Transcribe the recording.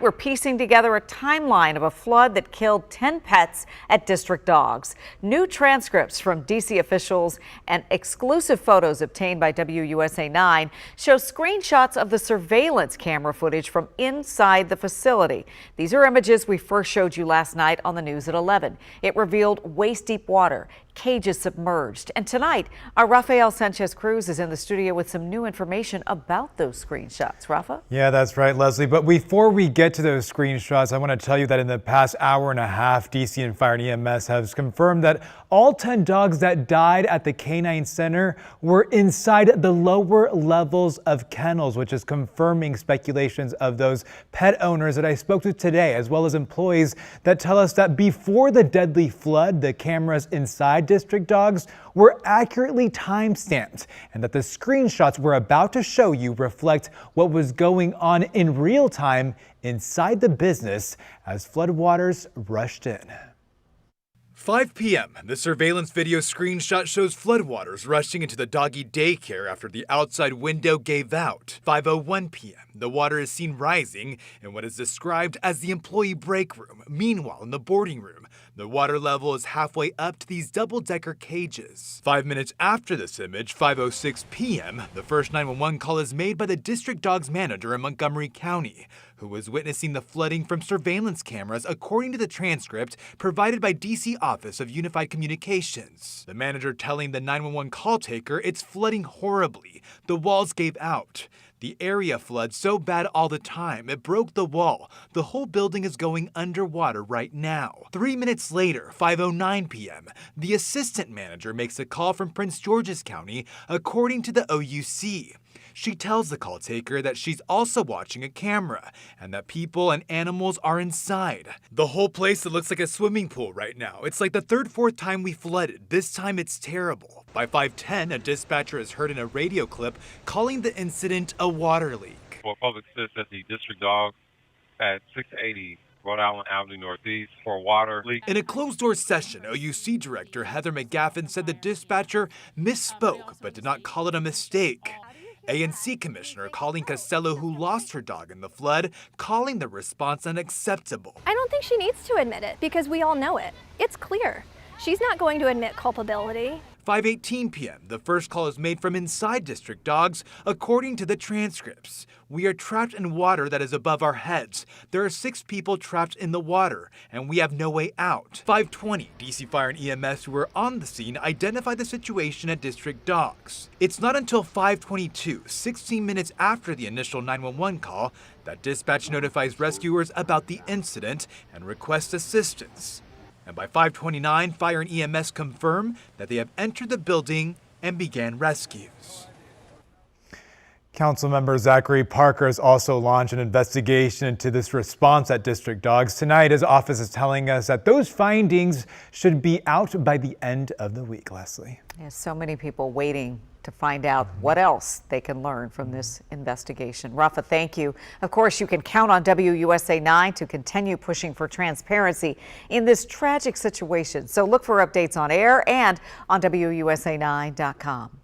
We're piecing together a timeline of a flood that killed 10 pets at District Dogs. New transcripts from D.C. officials and exclusive photos obtained by WUSA 9 show screenshots of the surveillance camera footage from inside the facility. These are images we first showed you last night on the news at 11. It revealed waist-deep water, cages submerged. And tonight, our Rafael Sanchez Cruz is in the studio with some new information about those screenshots. Rafa? Yeah, that's right, Leslie. But before we get to those screenshots, I want to tell you that in the past hour and a half, DC and Fire and EMS has confirmed that all 10 dogs that died at the Canine Center were inside the lower levels of kennels, which is confirming speculations of those pet owners that I spoke to today, as well as employees that tell us that before the deadly flood, the cameras inside District Dogs were accurately time-stamped, and that the screenshots we're about to show you reflect what was going on in real time inside the business as floodwaters rushed in. 5 p.m. The surveillance video screenshot shows floodwaters rushing into the doggy daycare after the outside window gave out. 5:01 p.m. The water is seen rising in what is described as the employee break room. Meanwhile, in the boarding room, the water level is halfway up to these double-decker cages. 5 minutes after this image, 5:06 p.m., the first 911 call is made by the District Dogs manager in Montgomery County, who was witnessing the flooding from surveillance cameras according to the transcript provided by DC Office of Unified Communications. The manager telling the 911 call taker it's flooding horribly. The walls gave out. The area floods so bad all the time, it broke the wall. The whole building is going underwater right now. 3 minutes later, 5:09 p.m., the assistant manager makes a call from Prince George's County according to the OUC. She tells the call taker that she's also watching a camera and that people and animals are inside. The whole place, it looks like a swimming pool right now. It's like the third, fourth time we flooded. This time it's terrible. By 5:10, a dispatcher is heard in a radio clip calling the incident a water leak. For public assist at the District Dogs at 680 Rhode Island Avenue Northeast for a water leak. In a closed-door session, OUC Director Heather McGaffin said the dispatcher misspoke but did not call it a mistake. ANC Commissioner Colleen Costello, who lost her dog in the flood, calling the response unacceptable. I don't think she needs to admit it because we all know it. It's clear. She's not going to admit culpability. 5:18 p.m. The first call is made from inside District Dogs, according to the transcripts. We are trapped in water that is above our heads. There are 6 people trapped in the water, and we have no way out. 5:20, DC Fire and EMS who were on the scene identified the situation at District Dogs. It's not until 5:22, 16 minutes after the initial 911 call, that dispatch notifies rescuers about the incident and requests assistance. And by 5:29, Fire and EMS confirm that they have entered the building and began rescues. Councilmember Zachary Parker has also launched an investigation into this response at District Dogs. Tonight, his office is telling us that those findings should be out by the end of the week, Leslie. There's so many people waiting to find out what else they can learn from this investigation. Rafa, thank you. Of course, you can count on WUSA 9 to continue pushing for transparency in this tragic situation. So look for updates on air and on WUSA9.com.